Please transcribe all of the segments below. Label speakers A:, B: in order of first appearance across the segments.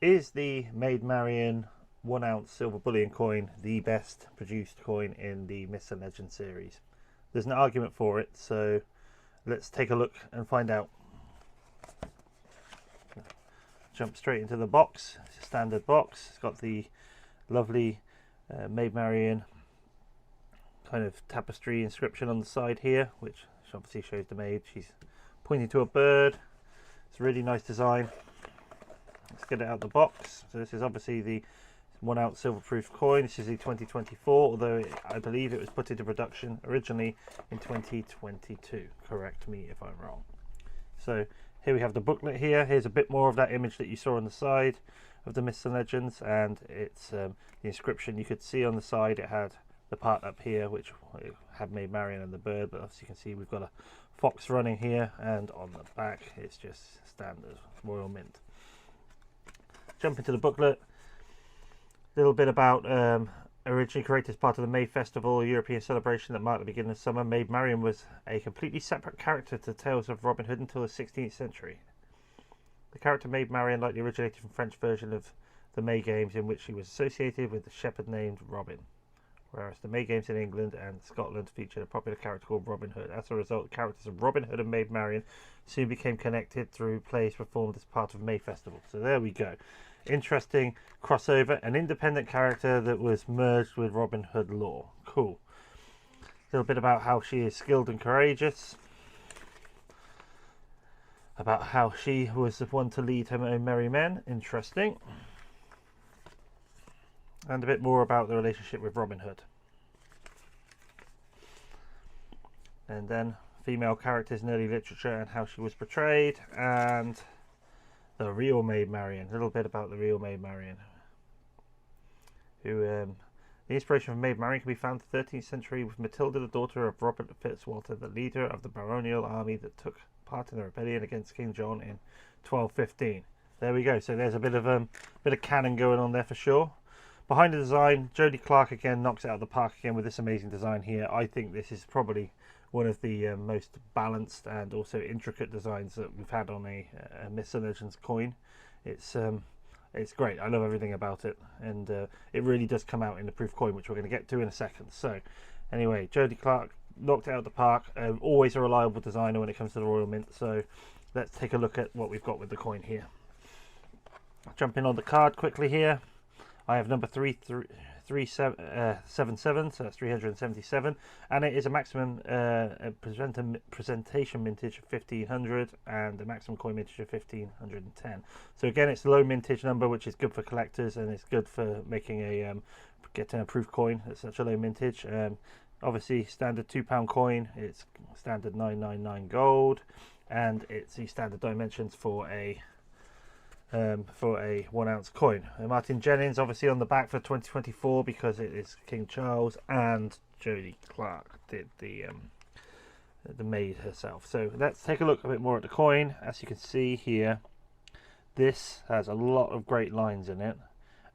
A: Is the Maid Marian 1 ounce silver bullion coin the best produced coin in the Myths and Legends series? There's an argument for it, so let's take a look and find out. Jump straight into the box. It's a standard box. It's got the lovely Maid Marian kind of tapestry inscription on the side here, which obviously shows the maid. She's pointing to a bird. It's a really nice design. Let's get it out of the box. So this is obviously the 1 ounce silver proof coin. This is the 2024, although I believe it was put into production originally in 2022. Correct me if I'm wrong. So here we have the booklet here. Here's a bit more of that image that you saw on the side of the Myths and Legends, and it's the inscription you could see on the side. It had the part up here which had Maid Marian and the bird, but as you can see we've got a fox running here, and on the back it's just standard Royal Mint. Jump into the booklet. A little bit about originally created as part of the May Festival, a European celebration that marked the beginning of summer. Maid Marian was a completely separate character to the tales of Robin Hood until the 16th century. The character Maid Marian likely originated from the French version of the May Games, in which she was associated with the shepherd named Robin, whereas the May Games in England and Scotland featured a popular character called Robin Hood. As a result, the characters of Robin Hood and Maid Marian soon became connected through plays performed as part of May Festival. So there we go. Interesting crossover, an independent character that was merged with Robin Hood lore. Cool. A little bit about how she is skilled and courageous, about how she was the one to lead her own merry men. Interesting. And a bit more about the relationship with Robin Hood. And then female characters in early literature and how she was portrayed, and the real Maid Marian. A little bit about the real Maid Marian. Who, the inspiration for Maid Marian can be found in the 13th century with Matilda, the daughter of Robert Fitzwalter, the leader of the baronial army that took part in the rebellion against King John in 1215. There we go. So there's a bit of canon going on there for sure. Behind the design, Jodie Clark again knocks it out of the park again with this amazing design here. I think this is probably one of the most balanced and also intricate designs that we've had on a Myths and Legends coin. It's great. I love everything about it, and it really does come out in the proof coin, which we're going to get to in a second. So anyway, Jodie Clark knocked it out of the park. Always a reliable designer when it comes to the Royal Mint. So let's take a look at what we've got with the coin here. Jumping on the card quickly here. I have number 377, so that's 377, and it is a maximum presentation mintage of 1500 and a maximum coin mintage of 1510. So again, it's a low mintage number, which is good for collectors, and it's good for making getting a proof coin at such a low mintage. Obviously, standard £2 coin. It's standard 999 gold, and it's the standard dimensions for a 1 ounce coin. Martin Jennings obviously on the back for 2024 because it is King Charles, and Jodie Clark did the maid herself. So let's take a look a bit more at the coin. As you can see here, this has a lot of great lines in it,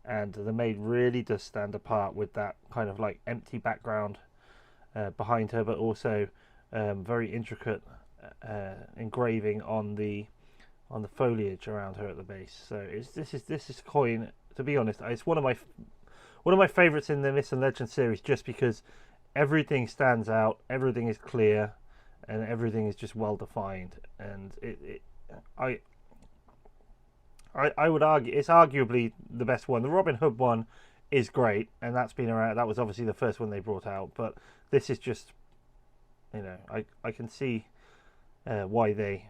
A: and the maid really does stand apart with that kind of like empty background behind her, but also very intricate engraving on the foliage around her at the base. So this is coin, to be honest, it's one of my favorites in the Myths and Legends series, just because everything stands out, everything is clear, and everything is just well defined. And I would argue it's arguably the best one. The Robin Hood one is great, and that's been around. That was obviously the first one they brought out, but this is just, I can see why they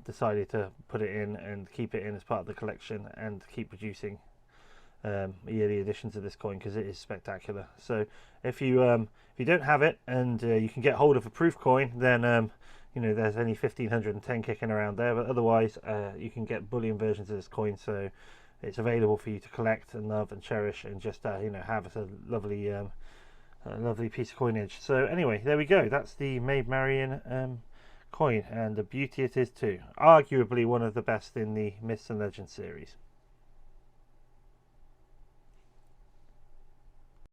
A: decided to put it in and keep it in as part of the collection and keep producing yearly editions of this coin, because it is spectacular. So if you don't have it and you can get hold of a proof coin, then there's only 1510 kicking around there, but otherwise you can get bullion versions of this coin, so it's available for you to collect and love and cherish, and just have as a lovely piece of coinage. So anyway, there we go. That's the Maid Marian coin, and the beauty it is too. Arguably one of the best in the Myths and Legends series.